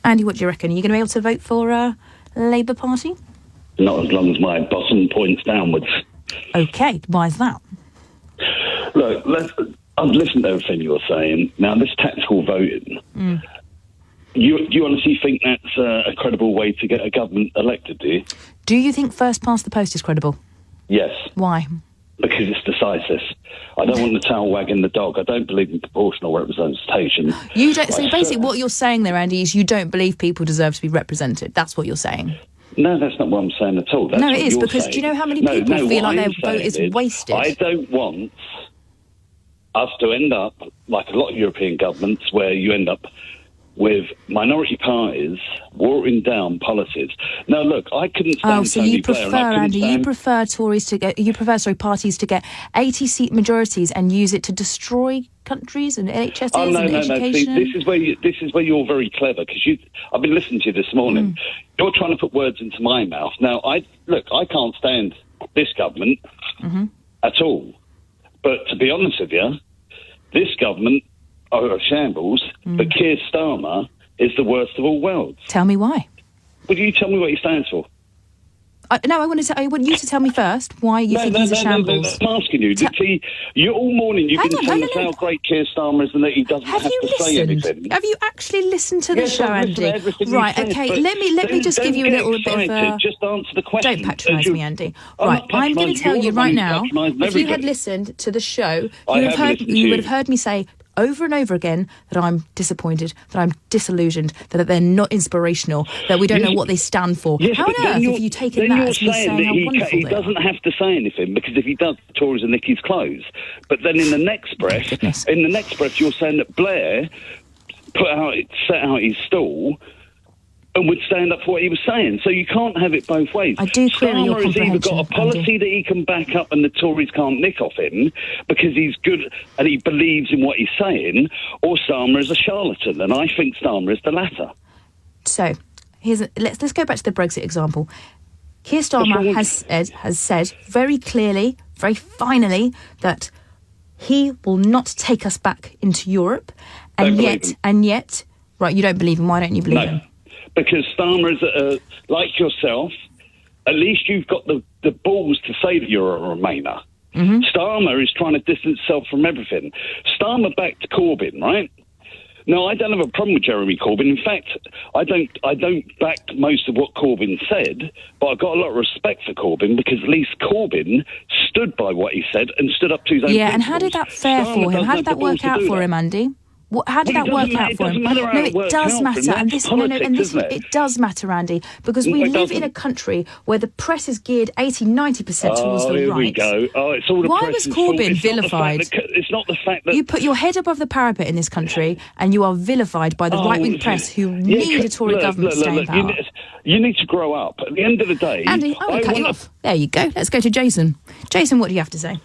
Andy, what do you reckon? Are you going to be able to vote for Labour Party? Not as long as my bottom points downwards. OK, why is that? Look, I've listened to everything you're saying. Now, this tactical voting, do you honestly think that's a credible way to get a government elected, do you? Do you think first past the post is credible? Yes. Why? Because it's decisive. I don't want the tail wagging the dog. I don't believe in proportional representation. You don't. So basically what you're saying there, Andy, is you don't believe people deserve to be represented. That's what you're saying. No, that's not what I'm saying at all. That's no, it is, because saying. Do you know how many people feel like their vote is wasted? I don't want us to end up like a lot of European governments where you end up with minority parties watering down policies. Now, look, I couldn't stand so Tony you prefer, Blair, Andy, you prefer parties to get 80-seat majorities and use it to destroy countries and NHSs and education? See, this is where you're very clever, because I've been listening to you this morning. You're trying to put words into my mouth. Now, I can't stand this government at all. But to be honest with you, this government are a shambles, but Keir Starmer is the worst of all worlds. Tell me why. Would you tell me what he stands for? I want you to tell me first why you think he's a shambles. I'm asking you. You all morning you've been telling us how great Keir Starmer is and that he doesn't have to say anything. Have you actually listened to the show, Andy? Right, okay, let me just give you a little bit of a... Just answer the question. Don't patronise me, Andy. Right, I'm going to tell you right now, if you had listened to the show, you would have heard me say over and over again that I'm disappointed, that I'm disillusioned, that they're not inspirational, that we don't know what they stand for. Yes, how on earth have you taken that as me saying how wonderful he doesn't have to say anything, because if he does, the Tories will nick his clothes. But then in the next breath, you're saying that Blair set out his stall and would stand up for what he was saying. So you can't have it both ways. I do query your comprehension, Starmer has either got a policy that he can back up and the Tories can't nick off him because he's good and he believes in what he's saying, or Starmer is a charlatan, and I think Starmer is the latter. So let's go back to the Brexit example. Keir Starmer has said very clearly, very finally, that he will not take us back into Europe, and yet, right? You don't believe him. Why don't you believe him? Because Starmer is, like yourself, at least you've got the balls to say that you're a Remainer. Starmer is trying to distance himself from everything. Starmer backed Corbyn, right? No, I don't have a problem with Jeremy Corbyn. In fact, I don't back most of what Corbyn said, but I've got a lot of respect for Corbyn, because at least Corbyn stood by what he said and stood up to his own principles. And how did that fare for him? How did that work out for him, Andy? How did that work out for him? No, it does matter. And it does matter, Andy, because we live in a country where the press is geared 80-90% towards the right. Here we go. It's all the Why was Corbyn vilified? It's not the fact that... You put your head above the parapet in this country and you are vilified by the right-wing press who need a Tory government to stay in power. You need to grow up. At the end of the day... Andy, I will cut you off. There you go. Let's go to Jason. Jason, what do you have to say?